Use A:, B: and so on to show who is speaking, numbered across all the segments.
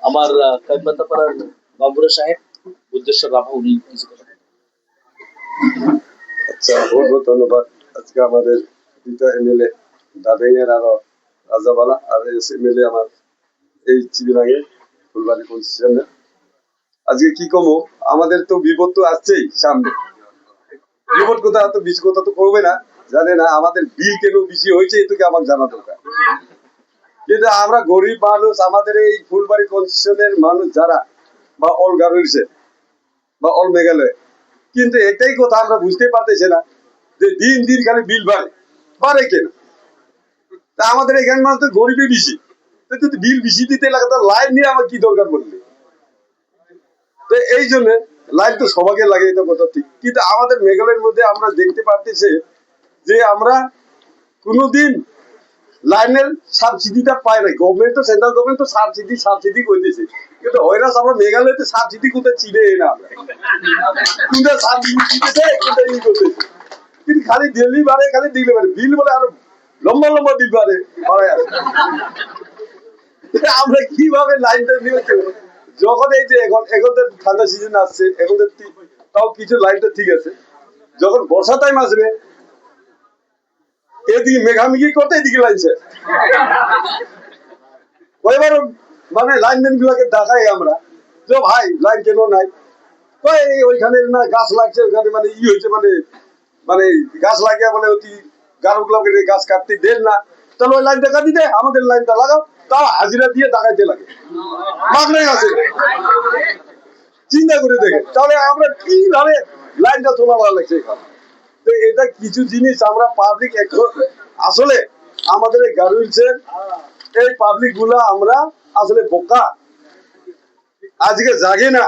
A: আমার কাইপাতাপাড়ার বাবুরা সাহেব বুদ্ধেশ্বর রাভা উনি কিছু কথা বলবেন।
B: আচ্ছা, বহুত বহুত ধন্যবাদ। আজকে আমাদের দুইটা এমএলএ দাদাইয়ের আরো রাজাবালা আর এমএলএ আমার এই চিবিরাঙে ফুলবাড়ি কনস্টিটিউশনে আজকে কি কমো, আমাদের তো বিপদ তো আসছেই সামনে। বিপদ কথা তো বেশি কথা তো করবে না, জানে না আমাদের বিল কেন বেশি হয়েছে এটুকু আমার জানা দরকার। কিন্তু আমরা গরিব মানুষ, আমাদের এই ফুলবাড়ি কনস্টিটিউশনের মানুষ যারা বা অল গার্মেন্টসে বা অল মেঘালয়, কিন্তু এটাই কথা আমরা বুঝতে পারতেছি না যে দিন দিন খালি বিল বাড়ে বাড়ে কেন। তা আমাদের এখানে মানুষ তো গরিবই বেশি, যদি বিল বেশি দিতে লাগে তো লাইন নিয়ে আমার কি দরকার বললে। তো এই জন্য লাইন তো সবাইকে লাগে, এটা কথা ঠিক, কিন্তু আমাদের মেঘালয়ের মধ্যে আমরা দেখতে পারতেছি যে আমরা কোনোদিন লাইনের সাবসিডিটা পাই না। গভর্নমেন্ট তো, সেন্ট্রাল গভর্নমেন্ট তো সাবসিডি করতেছে, কিন্তু ওইরাস আমরা মেঘালয়তে সাবসিডি কোথায় চিনে না, আমরা কোনটা সাবসিডি দিতেছে কোনটা ই করতেছে, কিন্তু খালি দিল্লি বাড়ে, খালি দিল্লি বাড়ে, বিল বলে আরো লম্বা লম্বা বিল বাড়ে বাড়ায় আসে। আমরা কিভাবে লাইনটা নিয়ে যখন এই যে এখন এখন তো ঠান্ডা সিজন আসছে, এখন তো তাও কিছু লাইনটা ঠিক আছে, যখন বর্ষা টাইম আসবে এদিকে মেঘামেঘি করতে এদিকে লাইন শেষ। কয়েকবার মানে লাইনম্যান গুলাকে দেখাই আমরা যে ভাই লাইন কেন নাই, ওইখানে না গাছ লাগছে, ওইখানে মানে ই হয়েছে, মানে মানে গাছ লাগিয়ে বলে অতি গাছ গুলাকে গাছ কাটতে দেন না, তাহলে ওই লাইনটা কাটি দে, আমাদের লাইনটা লাগাও, তাও হাজিরা দিয়ে দাগাইতে লাগে, মাগনাই আছে। চিন্তা করে দেখে তাহলে আমরা কিভাবে লাইনটা তোলা ভালো লাগছে এখানে। তো এটা কিছু জিনিস আমরা পাবলিক আসলে আমাদের এই গার্মেন্টসের এই পাবলিক গুলা আমরা আসলে বোকা, আজকে জাগে না,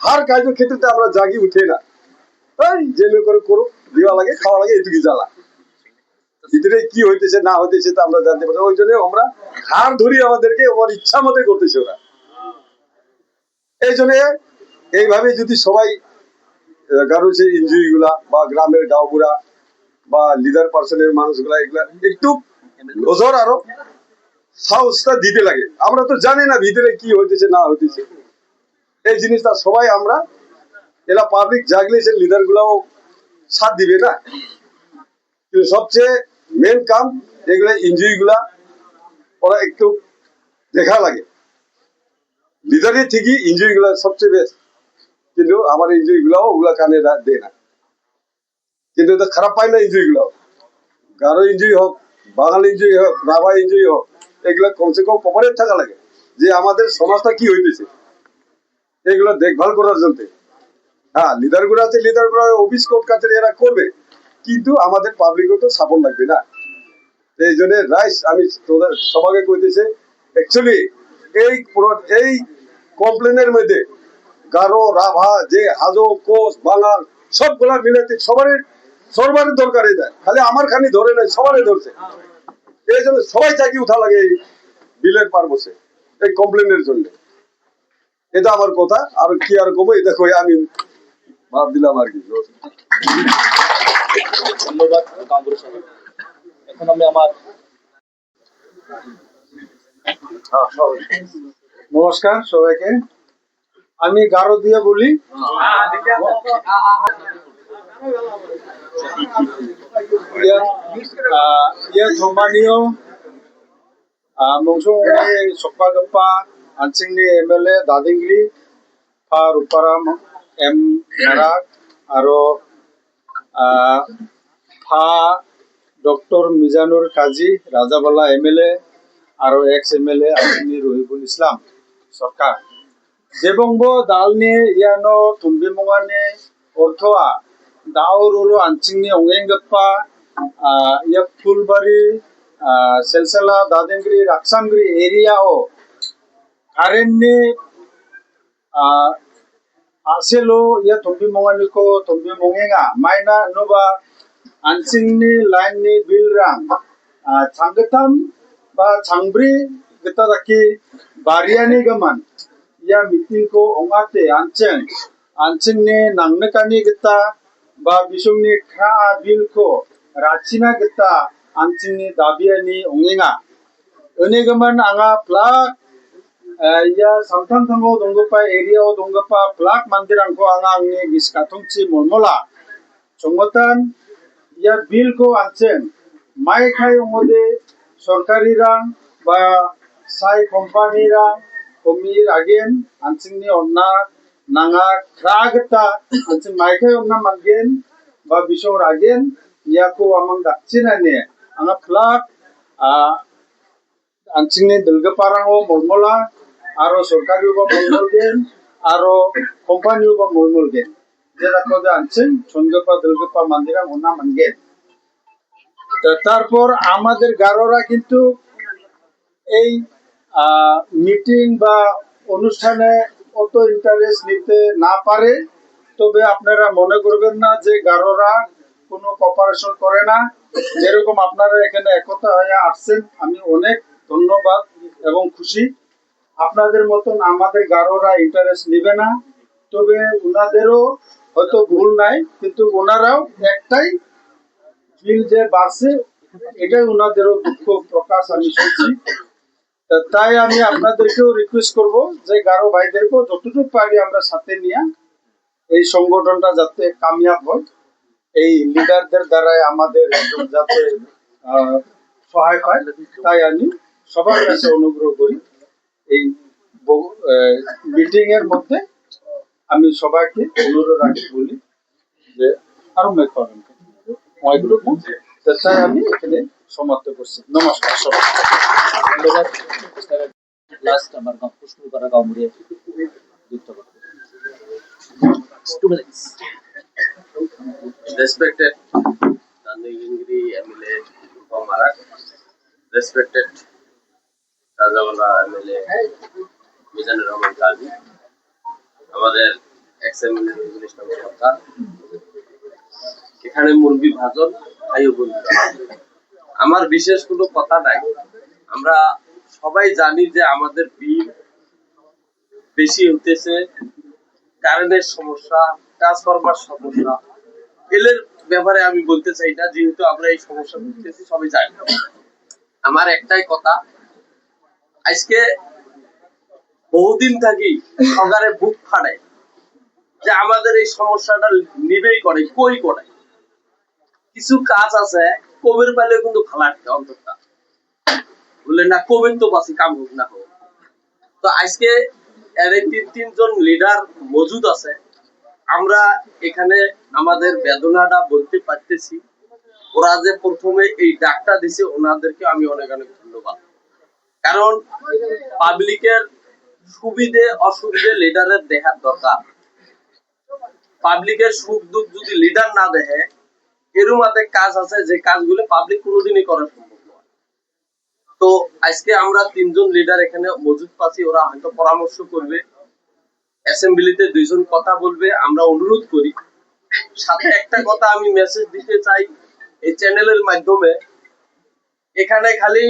B: হার কাজের ক্ষেত্রে আমরা জাগি উঠে না, ওই জেনে করে করো, দেওয়া লাগে খাওয়া লাগে, এটুকু জ্বালা। ভিতরে কি হইতেছে না হইতেছে তা আমরা জানতে পারি, ওই জন্য আমরা হার ধরি, আমাদেরকে আমার ইচ্ছা মতো করতেছে ওরা। এই জন্য এইভাবে যদি সবাই গার্মেন্টসের ইঞ্জুরি গুলা বা গ্রামের গাঁওগুলা বা লিডার পার্সনের মানুষগুলা এগুলা একটু নজর আরো সাহসটা দিতে লাগে। আমরা তো জানি না ভিতরে কি হইতেছে না হইতেছে, এই জিনিসটা সবাই আমরা এরা পাবলিক জাগলে সে লিডার গুলাও সাথ দিবে না। কিন্তু সবচেয়ে মেন কাম এগুলা ইঞ্জুরি গুলা ওরা একটু দেখা লাগে, লিডারের ঠিকই ইঞ্জুরি গুলা সবচেয়ে বেস্ট, কিন্তু আমার ইঞ্জুরি গুলাও ওগুলা কানে দেয় না, কিন্তু এটা খারাপ পায় না ইঞ্জুরি গুলাও। গারো ইঞ্জুরি হোক, বাঙালি ইঞ্জুরি হোক, রাভা ইঞ্জুরি হোক, এগুলা কমসে কম কভারেজ থাকা লাগে যে আমাদের সমাজটা কি হইতেছে, এগুলো দেখভাল করার জন্য। হ্যাঁ, লিডার গুলো আছে, লিডার গুলো অফিস কোর্ট কাছারি এরা করবে, কিন্তু আমাদের পাবলিকও তো সাপোর্ট লাগবে না। এই জন্য রাইস আমি তোদের সবাইকে কইতেছে, অ্যাকচুয়ালি এই কমপ্লেনের মধ্যে গারো রাভা যে হাজো কোচ বাঙাল সবগুলা মিলাতে সবারই দরকার দেয়, খালি আমার খানি ধরে নাই, সবারই ধরছে। এই জন্য সবাই চাকরি উঠা লাগে এই বিলের পার বসে এই কমপ্লেনের জন্য। এটা আমার কথা, আর কি আর কমো, এটা কই আমি ভাব দিলাম আর কি।
A: ধন্যবাদ বাবুরা সাহেব। এখন আমি আমার
C: নমস্কার সবাইকে, আমি গারো দিয়ে বলি। ইয়া সম্মানীয় মংসুংনি সপ্পাগপ্পা আনসিংনি এমএলএ দাদিংগি ফা রূপারাম এম নারাক আরো ফা ডক্টর মিজানুর কাজী রাজাবালা এমএলএ আরো এক্স এমএলএ আনসিংনি রহিবুল ইসলাম সরকার যেবংবো দালনি ইয়ানো তুম্বিমুঙানি অর্থआ দাউরুরু আনসিংনি অঙ্গেঙ্গপ্পা ইয়া ফুলবাড়ি সেলসেলা দাদেঙ্গরি রাকসামগিরি এরিয়া ও কারেন্টনি আসেলো ইয়া তুম্বিমুঙানি ko তুম্বিমুঙেঙা মাইনা নুবা আনসিংনি লাইননি বিলরাং ছাংগতাম বা ছাংব্রি গতাদাকি বারিয়ানি gaman या मीटिंग को ओंगाते आंचेंगने नांगनकानी गता बा बिसुंगनी खा बिल को राचिना गता आंचेंगनी दाबियानी ओंगेंगा अनेगमान आंगा plaque ya samtang thango dongpa area o dongpa plak mandirangko anga angni giskatungchi molmola chongotan ya bill ko anchen mai khai ongode sorkari rang ba sai company rang komir again anchingni onna nanga kragta anching mai khai onna mangen ba bisor again ya ko amang dakchinane anga plak anchingni dilgaparango molmola aro sorkari uba molmolgen aro company uba molmolgen jera kode anching chongapa dilgapa mandirang onna mangen তারপর আমাদের গারোরা কিন্তু এই meeting বা অনুষ্ঠানে অত interest নিতে না পারে তবে আপনারা মনে করবেন না যে গারোরা কোনো কপারেশন করে না যেরকম আপনারা এখানে একতা হয়ে আসছেন আমি অনেক ধন্যবাদ এবং খুশি আপনাদের মতন আমাদের গারোরা ইন্টারেস্ট নেবে না তবে ওনাদেরও হয়তো ভুল নাই কিন্তু ওনারাও একটাই বিল যে বাড়ছে এটাই ওনাদেরও দুঃখ প্রকাশ আমি শুনছি তাই আমি আপনাদেরকেও রিকোয়েস্ট করব যে গারো ভাইদেরকেও যতটুকু পারি আমরা সাথে নিয়ে এই সংগঠনটা যাতে কামিয়াব হয় এই লিডারদের দ্বারাই আমাদের যাতে সহায় হয় তাই আমি সবার কাছে অনুগ্রহ করি এই মিটিং এর মধ্যে আমি সবাইকে অনুরোধ রাখি বলি যে আরো মেক করেন অনেকগুলো তাই আমি এখানে সমাপ্ত করছি নমস্কার সবাই
A: ধন্যবাদ লাস্ট আমার প্রশ্ন করা গাঁমুড়ে যুক্ত করতে 2 minutes.
D: Respected Nandagiri MLA Marak, respected Rajawala MLA Mizanur Rahman Kazi, আমাদের এক্স-এমএলএ মিনিস্টার সরকার এখানে মুরগি ভাজন খাইও বন্ধু আমার বিশেষ কোনো কথা নাই আমরা সবাই জানি যে আমাদের বিল বেশি হতেছে কারেন্টের সমস্যা ট্রান্সফরমার সমস্যা এলের ব্যাপারে আমি বলতে চাই না যেহেতু আমরা এই সমস্যা ভুগতেছি সবাই জানি আমার একটাই কথা আজকে বহুদিন থাকি সরকারে বুক ফাড়ে যে আমাদের এই সমস্যাটা নিবেই করে কই করে কিছু কাজ আছে কোবের পালে কিন্তু ভালো একটা অন্তরটা বলে না কোবের তো বাসি কাম হোক না হোক তো আজকে এর তিনজন লিডার মজুদ আছে আমরা এখানে আমাদের বেদনাটা বলতে পারতেছি ওরা যে প্রথমে এই ডাকটা দিছে ওনাদেরকে আমি অনেক অনেক ধন্যবাদ কারণ পাবলিকের সুবিধে অসুবিধে লিডারের দেখার দরকার পাবলিকের সুখ দুঃখ যদি লিডার না দেখে এরও মাঝে কাজ আছে যে কাজগুলো পাবলিক কোনোদিনই করা সম্ভব নয় তো আজকে আমরা তিনজন লিডার এখানে মজুদ পাচ্ছি ওরা হয়তো পরামর্শ করবে অ্যাসেম্বলিতে দুইজন কথা বলবে আমরা অনুরোধ করি সাথে একটা কথা আমি মেসেজ দিতে চাই এই চ্যানেলের মাধ্যমে এখানে খালি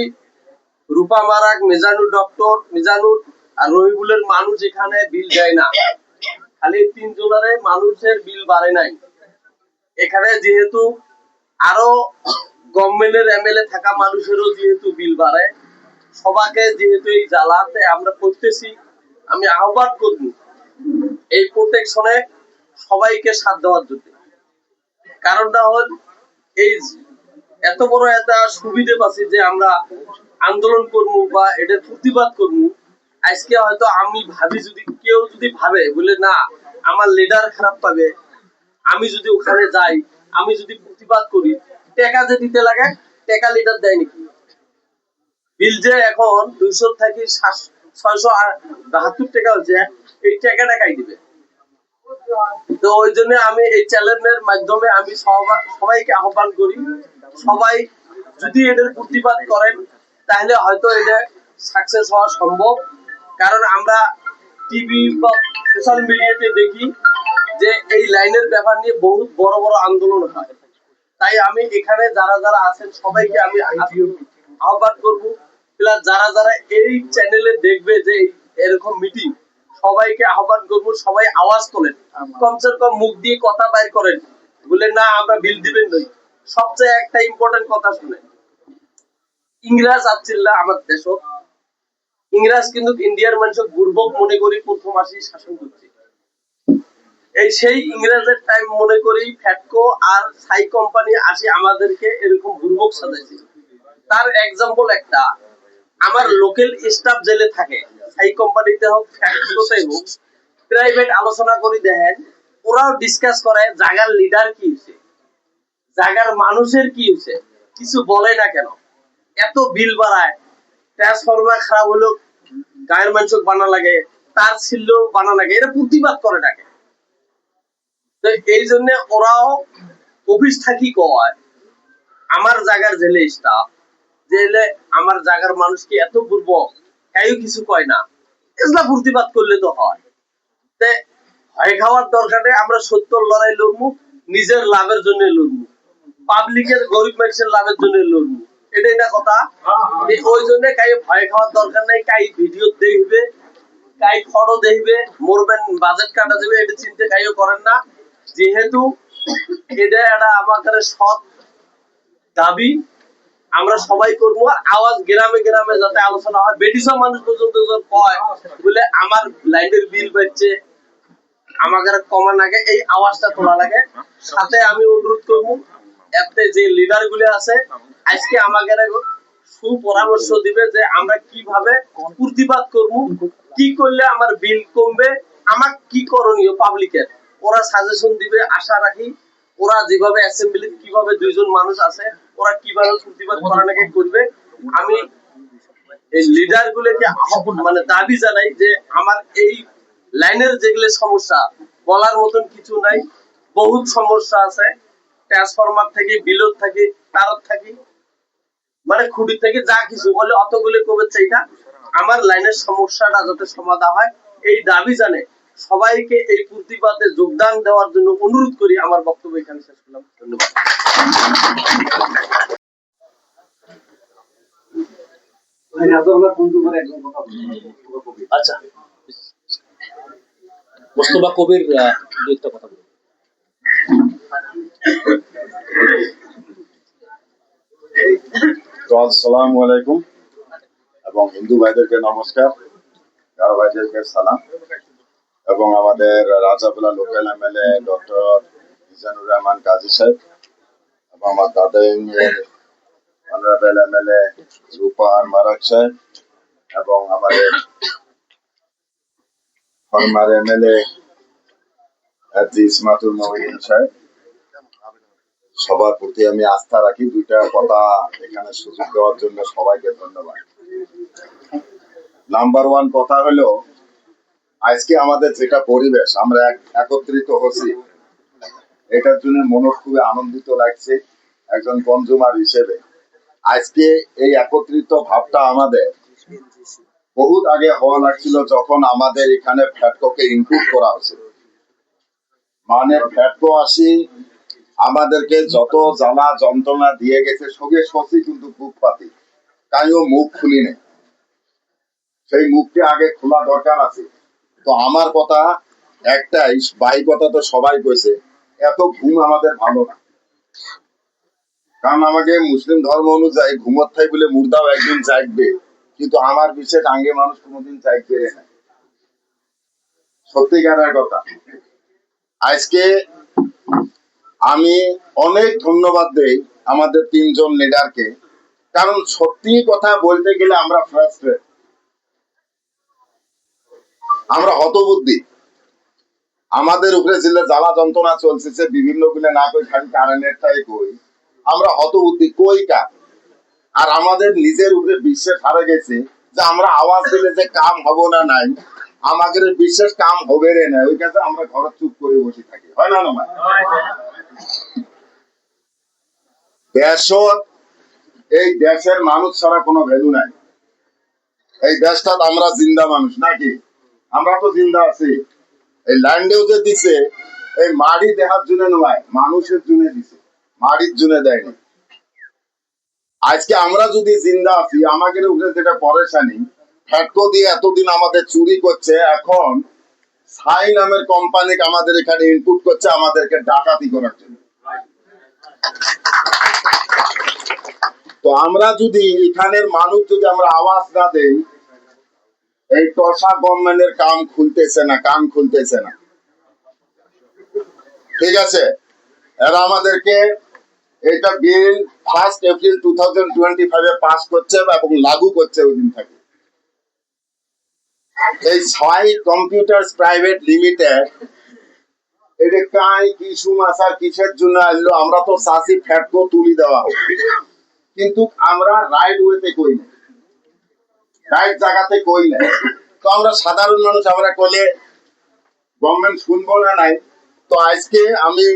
D: রূপা মারাক মিজানুর ডক্টর মিজানুর আর রহিবুলের মানুষ এখানে বিল দেয় না খালি তিনজনের মানুষের বিল বাড়ে নাই এখানে যেহেতু আরো গভর্নমেন্টের এমএলএ থাকা মানুষেরও যেহেতু বিল বাড়ে সবাইকে যেহেতু এই জ্বালাতে আমরা করতেছি আমি আহ্বান করব এই প্রোটেকশনে সবাইকে সাথ দেওয়ার জন্য কারণটা হল এই এত বড় একটা সুবিধা পাচ্ছি যে আমরা আন্দোলন করবো বা এটার প্রতিবাদ করবো আজকে হয়তো আমি ভাবি যদি কেউ যদি ভাবে বলে না আমার লিডার খারাপ পাবে আমি যদি ওখানে যাই আমি যদি প্রতিবাদ করি টাকা যে দিতে লাগে টাকা লিডার দেয় নাকি বিল যে এখন 200 থেকে 672 টাকা হচ্ছে এই টাকাটা কাই দিবে তো ওই জন্য আমি এই চ্যানেলের মাধ্যমে আমি সবাইকে আহ্বান করি সবাই যদি এদের প্রতিবাদ করেন তাহলে হয়তো এটা সাকসেস হওয়া সম্ভব কারণ আমরা টিভি বা সোশ্যাল মিডিয়াতে দেখি যে এই লাইনের ব্যাপার নিয়ে বহুত বড় বড় আন্দোলন হয় তাই আমি এখানে যারা যারা আছেন সবাইকে আমি আহ্বান করব প্লাস যারা যারা এই চ্যানেলে দেখবে যে এরকম মিটিং সবাইকে আহ্বান করব সবাই আওয়াজ তোলেন কমসে কম মুখ দিয়ে কথা বাইর করেন বলে না আমরা বিল দিবেন নই সবচেয়ে একটা ইম্পর্টেন্ট কথা শুনেন ইংরেজ আসছিল আমার দেশ ইংরেজ কিন্তু ইন্ডিয়ার মানুষকে বুর্বক মনে করি প্রথম আসি শাসন করছে। এই সেই ইংরেজের টাইম মনে করি ফ্যাটকো আর সাই কোম্পানি আসি আমাদেরকে এরকম বুর্বক সাজাইছে। তার এক্সাম্পল একটা, আমার লোকাল স্টাফ জেলে থাকে, সাই কোম্পানিতে হোক ফ্যাটকোতে হোক, প্রাইভেট আলোচনা করি দেখেন, ওরাও ডিসকাস করে জায়গার লিডার কি হয়েছে, জায়গার মানুষের কি হয়েছে, কিছু বলে না কেন, এত বিল বাড়ায়, ট্রান্সফরমার খারাপ হলো গায়ের মানুষ বানা লাগে, তার ছিল বানা লাগে, এরা প্রতিবাদ করে ডাকে। তো এই জন্য ওরাও অফিস থাকি কয় আমার জায়গার জেলে স্টাফ, জেলে আমার জায়গার মানুষ কি এত পূর্ব কেউ কিছু কয় না, এগুলা প্রতিবাদ করলে তো হয়। তে ভয় খাওয়ার দরকারে আমরা সত্যর লড়াই লড়বো, নিজের লাভের জন্য লড়বো, পাবলিকের গরিব মানুষের লাভের জন্য লড়বো, এটাই না কথা। ওই জন্য কাই ভয় খাওয়ার দরকার নাই, কাই ভিডিও দেখবে, কাই ফটো দেখবে, মরবেন বাজেট কাটা যাবে, এটা চিন্তা কাইও করেন না। যেহেতু এটা একটা আমাদের সৎ দাবি, আমরা সবাই করবো। আর আওয়াজ গ্রামে গ্রামে যাতে আলোচনা হয়, বেটিসব মানুষ পর্যন্ত কয় বলে আমার লাইনের বিল বাড়ছে, আমাদের কমান আগে এই আওয়াজটা তোলা লাগে। সাথে আমি অনুরোধ করবো এতে যে লিডার গুলো আছে আজকে আমাদের সুপরামর্শ দিবে যে আমরা কিভাবে প্রতিবাদ করবো, কি করলে আমার বিল কমবে, আমার কি করণীয় পাবলিকের, ওরা সাজেশন দিবে আশা রাখি। ওরা যেভাবে অ্যাসেম্বলি কিভাবে দুইজন মানুষ আছে ওরা কিভাবে প্রতিবাদ করানোকে করবে, আমি এই লিডার গুলোকে মানে দাবি জানাই যে আমার এই লাইনের যেগুলো সমস্যা বলার মতন কিছু নাই, বহুত সমস্যা আছে, ট্রান্সফরমার থেকে বিলত থেকে তারত থেকে মানে খুঁটি থেকে যা কিছু বলে অতগুলো কবে চাইটা আমার লাইনের সমস্যাটা যাতে সমাধান হয় এই দাবি জানে সবাইকে এই প্রতিবাদে যোগদান দেওয়ার জন্য অনুরোধ করি। আমার বক্তব্য এখানে শেষ করলাম, ধন্যবাদ।
A: আচ্ছা, মোস্তফা কবির দু একটা কথা বলুন।
E: তো আসসালামু আলাইকুম এবং হিন্দু ভাইদেরকে নমস্কার, গারো ভাইদেরকে সালাম এবং আমাদের রাজাপুলা local MLA doctor Mizanur Rahman Kazi Saheb এবং আমার দাদাইনের অনারেবল এমএলএ রূপার মারাক সাহেব এবং আমাদের ফরমার এমএলএ হাজী ইসমাতুল মহিন সাহেব, সবার প্রতি আমি আস্থা রাখি। দুইটা কথা এখানে সুযোগ দেওয়ার জন্য সবাইকে ধন্যবাদ। নাম্বার ওয়ান কথা হলো, আজকে আমাদের যেটা পরিবেশ আমরা একত্রিত হচ্ছি, এটার জন্য মন খুবই আনন্দিত লাগছে একজন কনজুমার হিসেবে। আজকে এই একত্রিত ভাবটা আমাদের বহুত আগে হওয়া লাগছিল, যখন আমাদের এখানে ফ্যাটকোকে ইনক্লুড করা হয়েছে। মানে ফ্যাটকো আসি আমাদেরকে যত জ্বালা যন্ত্রণা দিয়ে গেছে, সঙ্গে সসি কিন্তু বুক পাতি তাইও মুখ খুলি নেই, সেই মুখটি আগে খোলা দরকার আছে। তো আমার কথা একটাই, বাই কথা তো সবাই কইছে, এত ঘুম আমাদের ভালো না। কারণ আমাকে মুসলিম ধর্ম অনুযায়ী ঘুমত থাই বলে মুর্দাও একদিন জাগবে, কিন্তু আমার বিশেষ আঙ্গে মানুষ কোনোদিন জাগবে না, সত্যিকারের কথা। আজকে আমি অনেক ধন্যবাদ দেই আমাদের তিনজন লিডারকে, কারণ সত্যি কথা বলতে গেলে আমরা ফ্রাস্ট্রেট, আমরা হতবুদ্ধি। আমাদের উপরে যে জ্বালা যন্ত্রণা চলছে বিভিন্ন গুলো না কই খালি কারেন্টেরটাই কই, আমরা হতবুদ্ধি কই কা। আর আমাদের নিজের উপরে বিশ্বাস হারা গেছে যে আমরা আওয়াজ দিলে যে কাম হবো না, নাই আমাদের বিশ্বাস কাম হবে রে না, ওই কাছে আমরা ঘরে চুপ করে বসে থাকি, হয় না? না দেশত এই দেশের মানুষ ছাড়া কোনো ভ্যালু নাই। এই দেশটা আমরা জিন্দা মানুষ নাকি? আমরা তো জিন্দা আছি। এই ল্যান্ডেও যে দিছে এই মাড়ি দেখার জন্য নয়, মানুষের জন্য দিছে, মাড়ির জন্য দেয়নি। আজকে আমরা যদি জিন্দা আছি, আমাদের উপরে যেটা পরেশানি, ফ্যাটকো দিয়ে এতদিন আমাদের চুরি করছে, এখন সাই নামের কোম্পানি আমাদের এখানে ইনপুট করছে আমাদেরকে ডাকাতি করার জন্য। তো আমরা যদি এখানের মানুষ যদি আমরা আওয়াজ না দেই, এই টসা গভর্নমেন্টের কান খুলতেছে না। ঠিক আছে, এরা আমাদেরকে এটা বিল 1 এপ্রিল 2025 পাস করছে এবং লাগু করছে ওই দিন থেকে। এই 6 কম্পিউটার্স প্রাইভেট লিমিটেড এটা কাই কি সুমাসা কিসের জন্য আসলো? আমরা তো চাষি ফ্যাটকো তুলি দেওয়া হোক, কিন্তু আমরা রাইট ওয়েতে কই না, রাইট জায়গাতে কই না। তো আমরা সাধারণ মানুষ, আমরা কইলে গভর্নমেন্ট শুনবো না নাই। তো আজকে আমি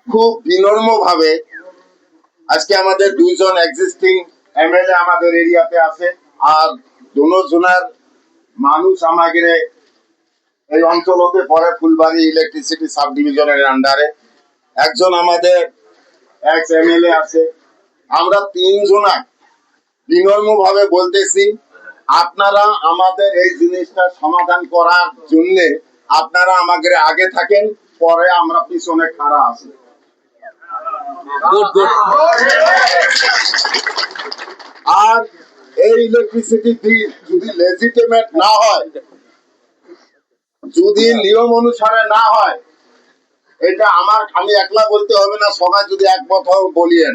E: খুব বিনম্র ভাবে আজকে আমাদের 2 জন এক্সিস্টিং এমএলএ আমাদের এরিয়াতে আছে, আর দুজনের মানুষ আমাদের এই অঞ্চলতে পড়ে, ফুলবাড়ি ইলেকট্রিসিটি সাব ডিভিশনের আন্ডারে। একজন আমাদের এক্স এমএলএ আছে। আমরা 3 জনা বিনম্র ভাবে বলতেছি, আপনারা আমাদের এই জিনিসটা সমাধান করার জন্য আপনারা আমাদের আগে থাকেন, পরে আমরা পিছনে খাড়া আছি।
A: Good good.
E: আর এই ইলেকট্রিসিটি বিল যদি লেজিটিমেট না হয়, যদি নিয়ম অনুসারে না হয়, এটা আমি একলা বলতে হবে না, সবাই যদি একমত বলিয়েন,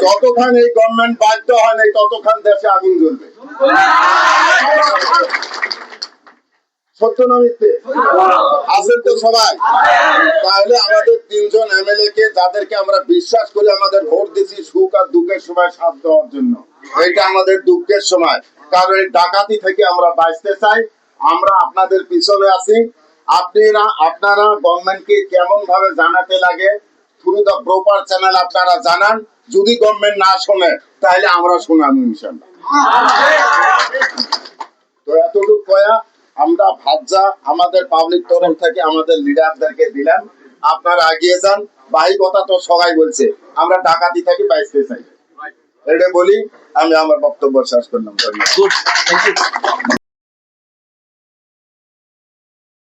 E: যতক্ষণ এই গভর্নমেন্ট বাধ্য হয় না ততক্ষণ দেশে আগুন জ্বলবে। সত্য না মিথ্যে? আছেন তো সবাই? তাহলে আমাদের 3 জন এমএলএ কে, যাদেরকে আমরা বিশ্বাস করি, আমাদের ভোট দিচ্ছি সুখ আর দুঃখের সময় সাথ দেওয়ার জন্য, এটা আমাদের দুঃখের সময়, কারণ এই ডাকাতি থেকে আমরা বাঁচতে চাই। আমরা আপনাদের পিছনে আছি। আপনারা গভর্নমেন্টকে কেমন ভাবে জানাতে লাগে, থ্রু দ্য প্রপার চ্যানেল আপনারা জানান। যদি গভর্নমেন্ট না শোনে তাহলে আমরা শোনাবো ইনশাআল্লাহ। তো এতটুকু কয়া আমরা ভাবজা আমাদের পাবলিক তরফ থেকে আমাদের লিডারদেরকে দিলাম, আপনারা এগিয়ে যান। ভাই কথা তো সবাই বলছে, আমরা ডাকাতি থেকে বাঁচতে চাই, এটা বলি আমি আমার বক্তব্য শেষ করলাম।
A: Good, thank you.